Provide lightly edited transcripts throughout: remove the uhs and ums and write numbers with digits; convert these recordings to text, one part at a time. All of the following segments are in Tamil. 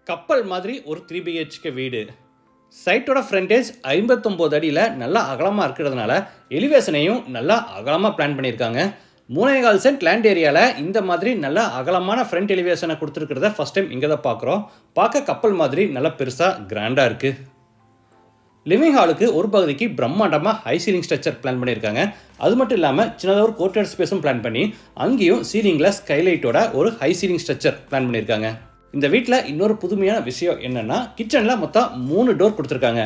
கப்பல் மாதிரி ஒரு 3 பிஹெச்கே வீடு. சைட்டோட ஃப்ரண்டேஜ் 59 அடியில் நல்லா அகலமாக இருக்கிறதுனால எலிவேஷனையும் நல்லா அகலமாக பிளான் பண்ணியிருக்காங்க. 3.25 சென்ட் லேண்ட் ஏரியாவில் இந்த மாதிரி நல்ல அகலமான ஃப்ரண்ட் எலிவேஷனை கொடுத்துருக்கிறத ஃபஸ்ட் டைம் இங்கே தான் பார்க்குறோம். பார்க்க கப்பல் மாதிரி நல்லா பெருசாக கிராண்டாக இருக்குது. லிவிங் ஹாலுக்கு ஒரு பகுதிக்கு பிரம்மாண்டமாக ஹை சீலிங் ஸ்ட்ரக்சர் பிளான் பண்ணியிருக்காங்க. அது மட்டும் இல்லாமல் சின்னதாக ஒரு கோர்ட்யார்ட் ஸ்பேஸும் பிளான் பண்ணி அங்கேயும் சீலிங்கில் ஸ்கைலைட்டோட ஒரு ஹை சீலிங் ஸ்ட்ரக்சர் பிளான் பண்ணியிருக்காங்க. இந்த வீட்டில் இன்னொரு புதுமையான விஷயம் என்னென்னா, கிச்சனில் மொத்தம் 3 டோர் கொடுத்துருக்காங்க.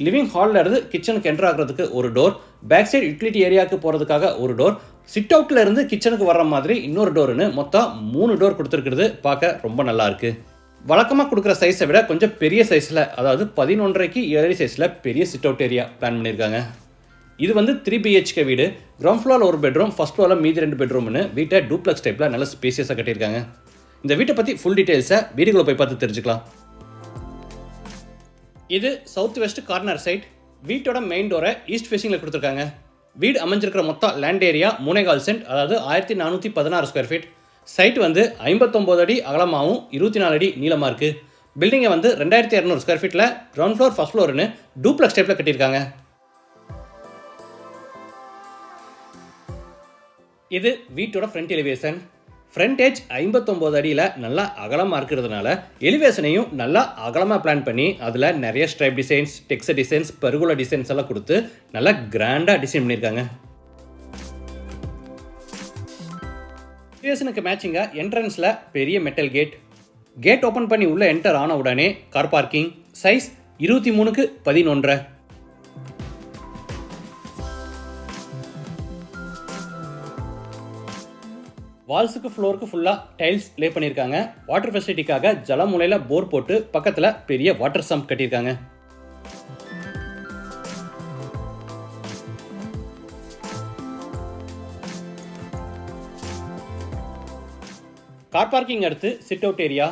லிவிங் ஹாலில் இருந்து கிச்சனுக்கு என்டர் ஆகிறதுக்கு ஒரு டோர், பேக் சைடு யூட்டிலிட்டி ஏரியாவுக்கு போகிறதுக்காக ஒரு டோர், சிட் அவுட்டில் இருந்து கிச்சனுக்கு வர்ற மாதிரி இன்னொரு டோர்னு மொத்தம் 3 டோர் கொடுத்துருக்கிறது பார்க்க ரொம்ப நல்லாயிருக்கு. வழக்கமாக கொடுக்குற சைஸை விட கொஞ்சம் பெரிய சைஸில், அதாவது 11.5க்கு 7 சைஸில் பெரிய சிட் அவுட் ஏரியா பிளான் பண்ணியிருக்காங்க. இது 3 பிஹெச்கே வீடு. கிரவுண்ட் ஃப்ளோரில் ஒரு பெட்ரூம், ஃபர்ஸ்ட் ஃப்ளோரில் மீதி 2 பெட்ரூம்னு வீட்டை டூப்ளெக்ஸ் டைப்பில் நல்ல ஸ்பேசியஸாக கட்டியிருக்காங்க. இந்த வீட்டை பற்றி ஃபுல் டீட்டெயில்ஸை வீடியோக்குள்ள போய் பார்த்து தெரிஞ்சுக்கலாம். இது சவுத் வெஸ்ட் கார்னர் சைட். வீட்டோட மெயின் டோரை ஈஸ்ட் ஃபேஸிங்கில் கொடுத்துருக்காங்க. வீடு அமைஞ்சிருக்கிற மொத்தம் லேண்ட் ஏரியா 3.25 சென்ட், அதாவது 1416 ஸ்கொயர் ஃபீட். சைட் 59 அடி அகலமாகவும் 24 அடி நீளமாக இருக்குது. பில்டிங்கை 2200 ஸ்கொயர் ஃபீட்டில் கிரவுண்ட் ஃப்ளோர் ஃபர்ஸ்ட் ஃப்ளோர்னு டூப்ளெக்ஸ் டைப்பில் கட்டியிருக்காங்க. இது வீட்டோட ஃப்ரண்ட் எலிவேஷன். ஃப்ரண்டேஜ் 59 அடியில் நல்லா அகலமாக இருக்கிறதுனால எலிவேஷனையும் நல்லா அகலமாக பிளான் பண்ணி அதில் நிறைய stripe designs, texture designs, pergola designs எல்லாம் கொடுத்து நல்லா கிராண்டாக டிசைன் பண்ணியிருக்காங்க. எலிவேஷனுக்கு மேட்சிங்காக என்ட்ரன்ஸில் பெரிய மெட்டல் கேட் ஓப்பன் பண்ணி உள்ளே என்டர் ஆன உடனே கார் பார்க்கிங். சைஸ் 23க்கு 11. வால்ஸுக்கு ஃப்ளோருக்கு ஃபுல்லாக டைல்ஸ் லே பண்ணியிருக்காங்க. வாட்டர் ஃபெசிலிட்டிக்காக ஜலமுலையில் போர் போட்டு பக்கத்தில் பெரிய வாட்டர் சம்ப் கட்டியிருக்காங்க. கார் பார்க்கிங் அடுத்து sit out area.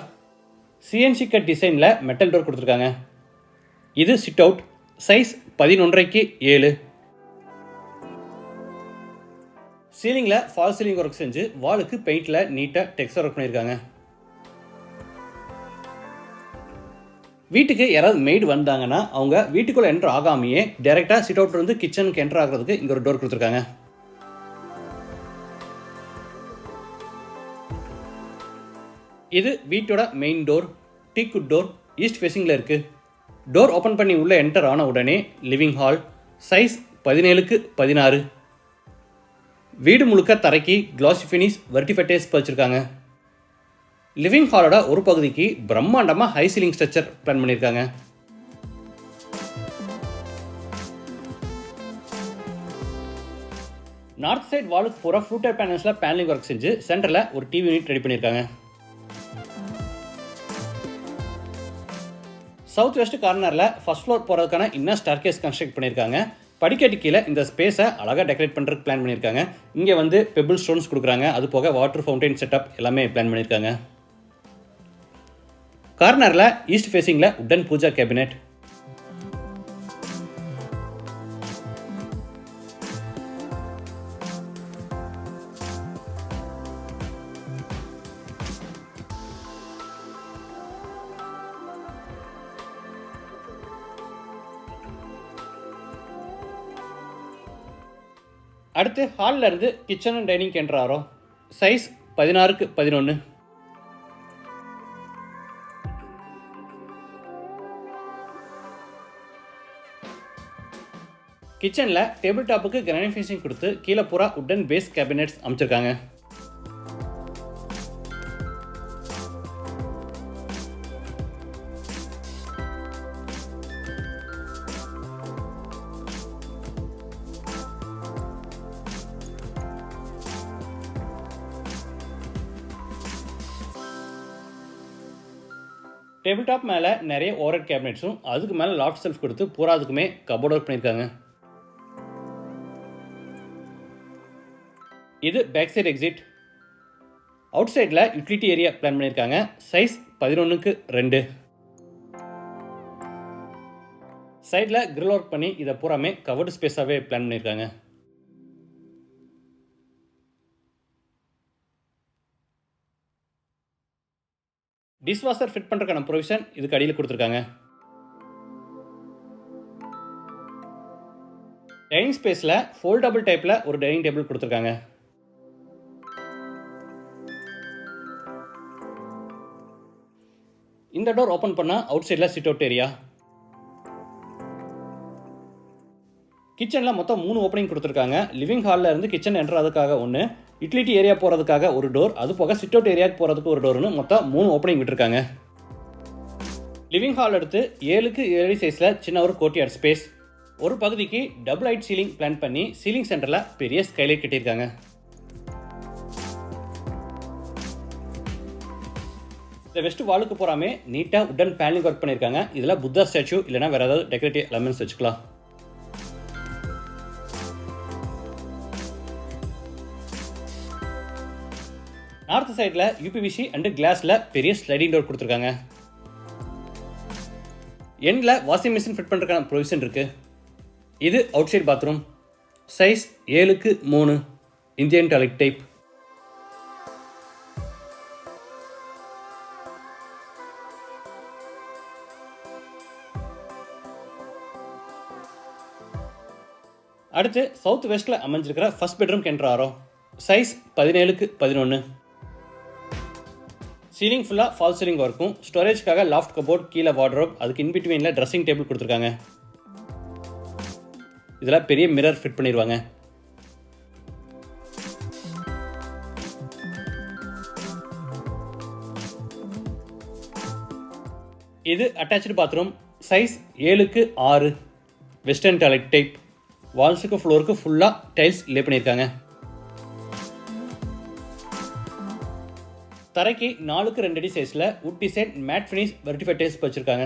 CNC cut டிசைனில் மெட்டல் டோர் கொடுத்துருக்காங்க. இது சிட் அவுட். சைஸ் 11.5க்கு 7. சீலிங்கில் ஃபால் சீலிங் ஒர்க் செஞ்சு வாலுக்கு பெயிண்டில் நீட்டாக டெக்ஸ்சர் ஒர்க் பண்ணியிருக்காங்க. வீட்டுக்கு யாராவது மெய்டு வந்தாங்கன்னா அவங்க வீட்டுக்குள்ளே என்ட்ரு ஆகாமையே டைரெக்டாக சிட் அவுட் இருந்து கிச்சனுக்கு என்ட்ரு ஆகிறதுக்கு இங்கே ஒரு டோர் கொடுத்துருக்காங்க. இது வீட்டோட main door. Teakwood door east ஃபேஸிங்கில் இருக்குது. டோர் ஓப்பன் பண்ணி உள்ளே என்டர் ஆன உடனே லிவிங் ஹால். சைஸ் 17க்கு 16. வீடு முழுக்க தரைக்கு கிளாசி ஃபினிஷ் வெர்டிஃபைடேஸ் பதிச்சிருக்காங்க. லிவிங் ஹாலோட ஒரு பகுதிக்கு பிரம்மாண்டமாக ஹை சீலிங் ஸ்ட்ரக்சர் பிளான் பண்ணியிருக்காங்க. நார்த் சைட் வாலுக்கு பூரா ஃப்ளூட்டர் பேனல்ஸில் பேனலிங் ஒர்க் செஞ்சு சென்டரில் ஒரு டிவி யூனிட் ரெடி பண்ணியிருக்காங்க. சவுத் வெஸ்ட் கார்னரில் ஃபர்ஸ்ட் ஃப்ளோர் போகிறதுக்கான இன்னும் ஸ்டார்கேஸ் கன்ஸ்ட்ரக்ட் பண்ணியிருக்காங்க. படிக்கட்டு கீழே இந்த ஸ்பேஸை அழகாக டெக்கரேட் பண்ணுறதுக்கு பிளான் பண்ணியிருக்காங்க. இங்கே பெபிள் ஸ்டோன்ஸ் கொடுக்குறாங்க. அது போக வாட்டர் ஃபவுண்டைன் செட்டப் எல்லாமே பிளான் பண்ணியிருக்காங்க. கார்னரில் ஈஸ்ட் ஃபேஸிங்கில் உட்டன் பூஜா கேபினெட். அடுத்து ஹாலில் இருந்து கிச்சன் அண்ட் டைனிங் என்டர் ஆகிறோம். சைஸ் 16க்கு 11. கிச்சனில் டேபிள் டாப்புக்கு கிரானைட் ஃபினிஷிங் கொடுத்து கீழே பூரா உட்டன் பேஸ் கேபினெட்ஸ் அமைச்சிருக்காங்க. டேபிள் டாப் மேலே நிறைய ஓவர்ஹெட் கேபினெட்ஸும் அதுக்கு மேலே லாஃப்ட் செல்ஃப் கொடுத்து பூராதுக்குமே கபோர்ட் ஒர்க் பண்ணியிருக்காங்க. இது பேக் சைடு எக்ஸிட். அவுட் சைடில் யூட்டிலிட்டி ஏரியா பிளான் பண்ணியிருக்காங்க. சைஸ் 11க்கு 2. சைடில் கிரில் ஒர்க் பண்ணி இதை பூராமே கவர்டு ஸ்பேஸாகவே பிளான் பண்ணியிருக்காங்க. டிஷ்வாஷர் ஃபிட் பண்ணுறதுக்கான ப்ரொவிஷன் இதுக்கு அடியில் கொடுத்துருக்காங்க. டைனிங் ஸ்பேஸில் ஃபோல்டபுள் டைப்பில் ஒரு டைனிங் டேபிள் கொடுத்துருக்காங்க. இந்த டோர் ஓப்பன் பண்ணால் அவுட் சைடில் சிட் அவுட் ஏரியா. கிச்சனில் மொத்தம் 3 ஓப்பனிங் கொடுத்துருக்காங்க. லிவிங் ஹாலில் இருந்து கிச்சன் என்ட்ரு அதுக்காக ஒன்று, யூட்டிலிட்டி ஏரியா போகிறதுக்காக ஒரு டோர், அது போக சிட் அவுட் ஏரியாவுக்கு போகிறதுக்கு ஒரு டோர்னு மொத்தம் 3 ஓப்பனிங் விட்டுருக்காங்க. லிவிங் ஹால் எடுத்து 7க்கு 7 சைஸில் சின்ன ஒரு கோர்ட்யார்ட் ஸ்பேஸ். ஒரு பகுதிக்கு டபுள் ஹைட் சீலிங் பிளான் பண்ணி சீலிங் சென்டரில் பெரிய ஸ்கைலைட் கட்டியிருக்காங்க. இந்த வெஸ்ட் வாலுக்கு போகாமே நீட்டாக உட்டன் பேனலிங் ஒர்க் பண்ணியிருக்காங்க. இதில் புத்தா ஸ்டாச்சு இல்லைனா வேறு ஏதாவது டெக்கரேட்டிவ் எலமெண்ட்ஸ் வச்சுக்கலாம். நார்த் சைடில் யூபிவிசி அண்ட் கிளாஸில் பெரிய ஸ்லைடிங் டோர் கொடுத்துருக்காங்க. எண்டில் வாஷிங் மிஷின் ஃபிட் பண்ணுறதுக்கான ப்ரொவிஷன் இருக்குது. இது அவுட் சைட் பாத்ரூம். சைஸ் 7க்கு 3 இந்தியன் டாய்லெட் டைப். அடுத்து சவுத் வெஸ்ட்டில் அமைஞ்சிருக்கிற ஃபர்ஸ்ட் பெட்ரூம் என்ட்ரு ஆகிறோம். சைஸ் 17க்கு 11. சீலிங் ஃபுல்லாக ஃபால் சீலிங் ஒர்க்கும், ஸ்டோரேஜ்க்காக லாஃப்ட் கபோர்ட், கீழே வார்ட்ரோப், அதுக்கு இன்பிட்வீனில் ட்ரெஸ்ஸிங் டேபிள் கொடுத்துருக்காங்க. இதில் பெரிய மிரர் ஃபிட் பண்ணிடுவாங்க. இது அட்டாச்சு பாத்ரூம். சைஸ் 7க்கு 6 வெஸ்டர்ன் டாய்லெட் டைப். வால்ஸுக்கு ஃப்ளோருக்கு ஃபுல்லாக டைல்ஸ் லே பண்ணியிருக்காங்க. தரைக்கு 4க்கு 2 அடி சைஸில் wood design matte finish vitrified tiles வச்சுருக்காங்க.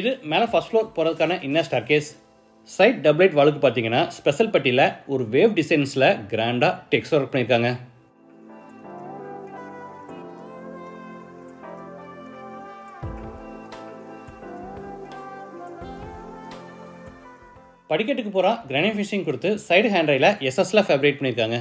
இது மேலே ஃபர்ஸ்ட் ஃப்ளோர் போகிறதுக்கான inner staircase. Side double height வாலுக்கு பார்த்தீங்கன்னா ஸ்பெஷல் பட்டியில் ஒரு வேவ் டிசைன்ஸில் கிராண்டாக டெக்ஸ்ட் ஒர்க் பண்ணியிருக்காங்க. படிக்கட்டுக்கு போகிற கிரானைட் ஃபினிஷிங் கொடுத்து சைடு ஹேண்ட் ரைல எஸ்எஸ்ல ஃபேப்ரிக் பண்ணியிருக்காங்க.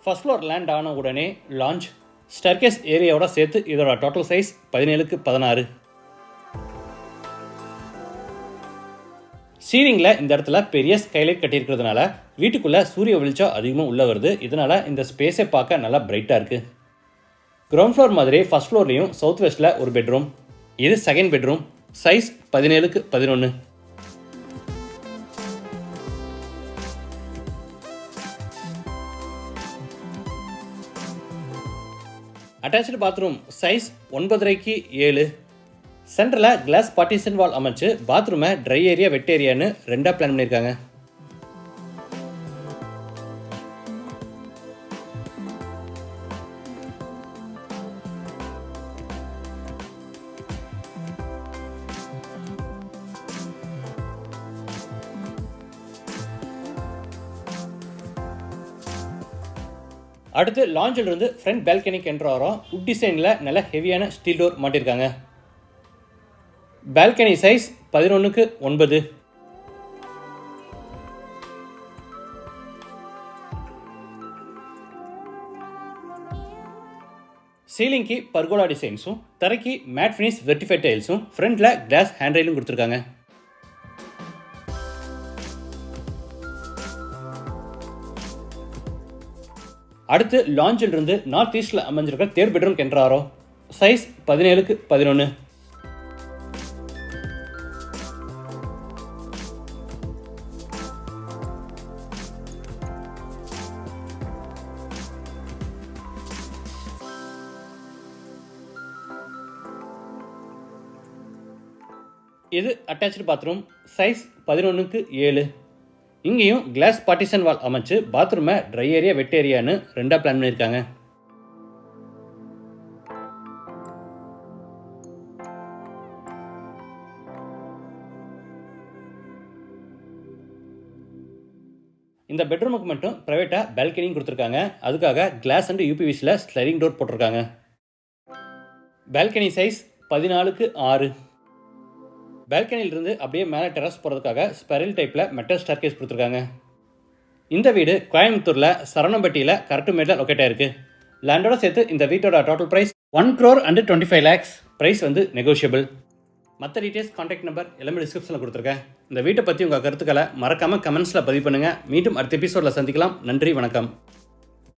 ஃபர்ஸ்ட் ஃப்ளோர் லேண்ட் ஆன உடனே லான்ச் ஸ்டேர்கேஸ் ஏரியாவோட சேர்த்து இதோட டோட்டல் சைஸ் 17க்கு 16. சீலிங்கில் இந்த இடத்துல பெரிய ஸ்கைலைட் கட்டியிருக்கிறதுனால வீட்டுக்குள்ளே சூரிய வெளிச்சம் அதிகமாக உள்ளே வருது. இதனால் இந்த ஸ்பேஸை பார்க்க நல்லா பிரைட்டாக இருக்குது. கிரவுண்ட் ஃப்ளோர் மாதிரி ஃபர்ஸ்ட் ஃப்ளோர்லையும் சவுத் வெஸ்ட்டில் ஒரு பெட்ரூம். இது செகண்ட் பெட்ரூம். சைஸ் 17க்கு 11. Attach bathroom. சைஸ் 9.5க்கு 7. சென்டரில் கிளாஸ் பார்ட்டிஷன் வால் அமைச்சு பாத்ரூமை ட்ரை ஏரியா வெட் ஏரியான்னு 2ஆக பிளான் பண்ணியிருக்காங்க. அடுத்து லாஞ்சில் இருந்து ஃப்ரண்ட் பால்கனிக்கு என்ட்ரு ஆகிறோம். வுட் டிசைனில் நல்ல ஹெவியான ஸ்டீல் டோர் மாட்டியிருக்காங்க. பால்கனி சைஸ் 11க்கு 9. சீலிங்க்கு பர்கோலா டிசைன்ஸும், தரைக்கு மேட் ஃபினிஷ் வெர்டிஃபைட் டைல்ஸும், ஃப்ரண்ட்டில் கிளாஸ் ஹேண்ட் ரைலும் கொடுத்துருக்காங்க. அடுத்து லாஞ்சில் இருந்து நார்த் ஈஸ்டில் அமைஞ்சிருக்க தேர்ட் பெட்ரூம் என்ட்ரு ஆகிறோம். சைஸ் 17க்கு 11. இது அட்டாச்சு பாத்ரூம். சைஸ் 11க்கு 7. இங்கேயும் கிளாஸ் பார்ட்டிஷன் வால் அமைச்சு பாத்ரூமை ட்ரை ஏரியா வெட் ஏரியான்னு 2ஆக பிளான் பண்ணியிருக்காங்க. இந்த பெட்ரூமுக்கு மட்டும் ப்ரைவேட்டாக பால்கனியும் கொடுத்துருக்காங்க. அதுக்காக கிளாஸ் அண்ட் யூபிவிசியில் ஸ்லைடிங் டோர் போட்டிருக்காங்க. பால்கனி சைஸ் 14க்கு 6. பால்கனியிலிருந்து அப்படியே மேலே டெரஸ் போகிறதுக்காக ஸ்பெரல் டைப்பில் மெட்டல் ஸ்டார்கேஸ் கொடுத்துருக்காங்க. இந்த வீடு கோயம்புத்தூரில் சரவணம்பட்டியில் கரட்டுமேட்டில் லொக்கேட் ஆயிருக்கு. லேண்டோட சேர்த்து இந்த வீட்டோட டோட்டல் ப்ரைஸ் 1,25 lakhs. ப்ரைஸ் வந்து நெகோஷியபிள். மற்ற டீட்டெயில்ஸ், கான்டாக்ட் நம்பர் எல்லாமே டிஸ்கிரிப்ஷனில் கொடுத்துருக்கேன். இந்த வீட்டை பற்றி உங்கள் கருத்துக்களை மறக்காமல் கமெண்ட்ஸில் பதிவு பண்ணுங்கள். மீண்டும் அடுத்த எபிசோடில் சந்திக்கலாம். நன்றி, வணக்கம்.